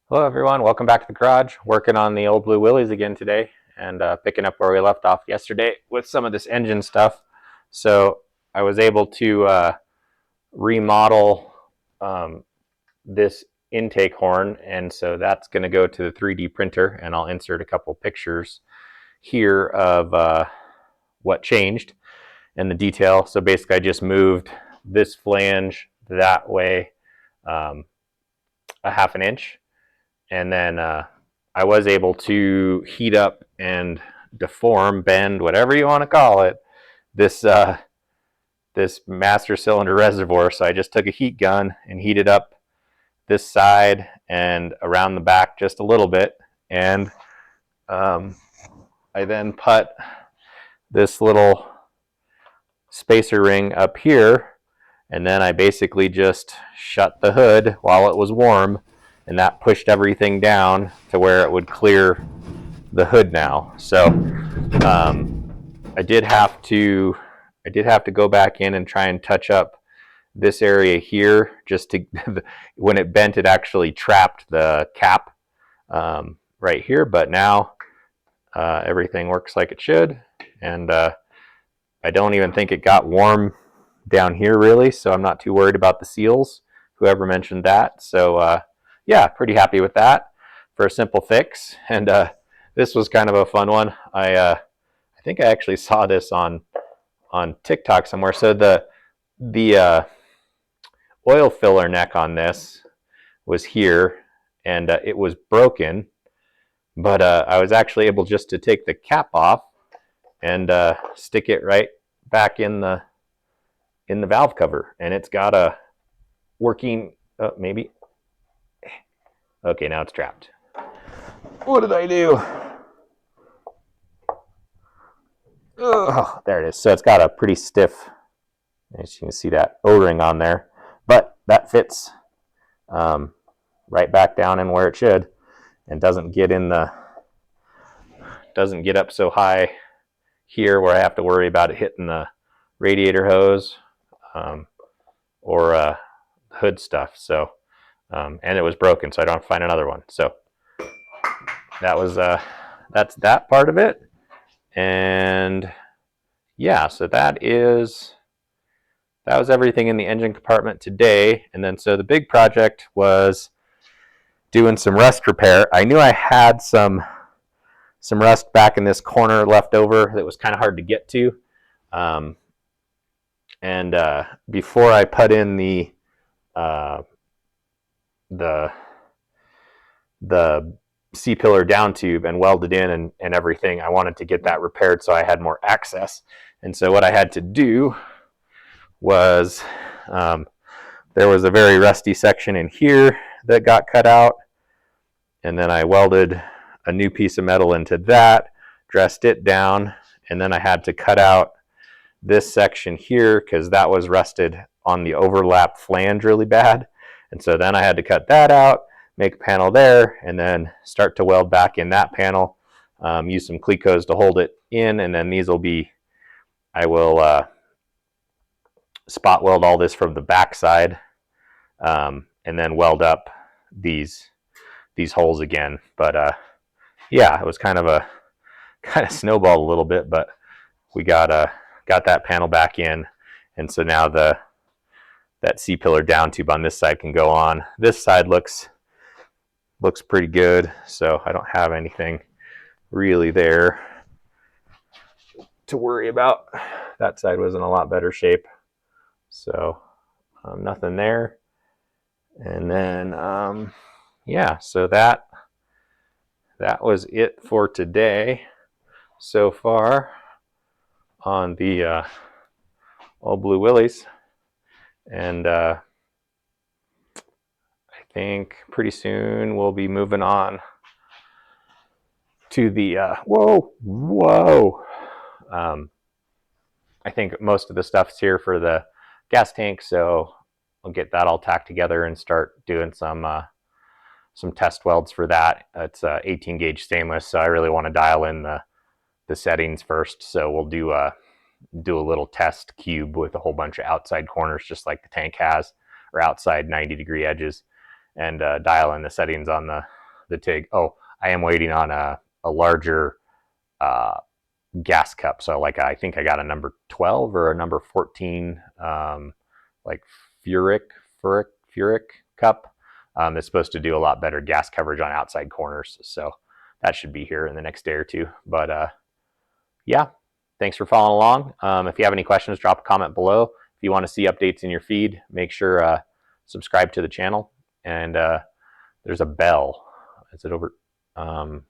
Hello everyone, welcome back to the garage. Working on the old blue Willys again today and picking up where we left off yesterday with some of this engine stuff. So I was able to remodel this intake horn, and so that's going to go to the 3D printer, and I'll insert a couple pictures here of what changed and the detail. So basically I just moved this flange that way a half an inch, and then I was able to heat up and deform, bend, whatever you want to call it, this this master cylinder reservoir. So I just took a heat gun and heated up this side and around the back just a little bit, and I then put this little spacer ring up here, and then I basically just shut the hood while it was warm, and that pushed everything down to where it would clear the hood now. So I did have to go back in and try and touch up this area here, just to when it bent, it actually trapped the cap right here. But now everything works like it should, and I don't even think it got warm down here really, so I'm not too worried about the seals. Whoever mentioned that, so yeah, pretty happy with that for a simple fix. And this was kind of a fun one. I think I actually saw this on TikTok somewhere. So the oil filler neck on this was here, and it was broken, but I was actually able just to take the cap off and stick it right back in the valve cover, and it's got a working. Maybe. Okay, now it's trapped. What did I do? Oh, there it is. So it's got a pretty stiff, as you can see, that O-ring on there, but that fits right back down in where it should, and doesn't get up so high here where I have to worry about it hitting the radiator hose or hood stuff. So and it was broken, so I don't have to find another one. So that was that's that part of it. And yeah, so that was everything in the engine compartment today. And then so the big project was doing some rust repair. I knew I had some rust back in this corner left over that was kind of hard to get to. And before I put in the C-pillar down tube and welded in and everything, I wanted to get that repaired so I had more access. And so what I had to do was there was a very rusty section in here that got cut out, and then I welded a new piece of metal into that, dressed it down, and then I had to cut out this section here because that was rusted on the overlap flange really bad. And so then I had to cut that out, make a panel there, and then start to weld back in that panel. Use some Clecos to hold it in, and then these will be, I will spot weld all this from the back side, and then weld up these holes again. But yeah, it was kind of snowballed a little bit, but we got that panel back in, and so now that C-pillar down tube on this side can go on. This side looks pretty good, so I don't have anything really there to worry about. That side was in a lot better shape, so nothing there. And then yeah, so that was it for today so far on the old blue Willys. And I think pretty soon we'll be moving on to the whoa. I think most of the stuff's here for the gas tank, so I'll get that all tacked together and start doing some test welds for that. It's 18 gauge stainless, so I really want to dial in the settings first. So we'll do a little test cube with a whole bunch of outside corners, just like the tank has, or outside 90-degree edges, and dial in the settings on the TIG. Oh, I am waiting on a larger gas cup. So like I think I got a number 12 or a number 14 like furic cup. It's supposed to do a lot better gas coverage on outside corners. So that should be here in the next day or two. But yeah, thanks for following along. If you have any questions, drop a comment below. If you want to see updates in your feed, make sure subscribe to the channel. And there's a bell. Is it over? I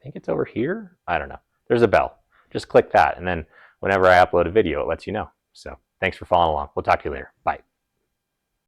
think it's over here. I don't know. There's a bell. Just click that, and then whenever I upload a video, it lets you know. So thanks for following along. We'll talk to you later. Bye.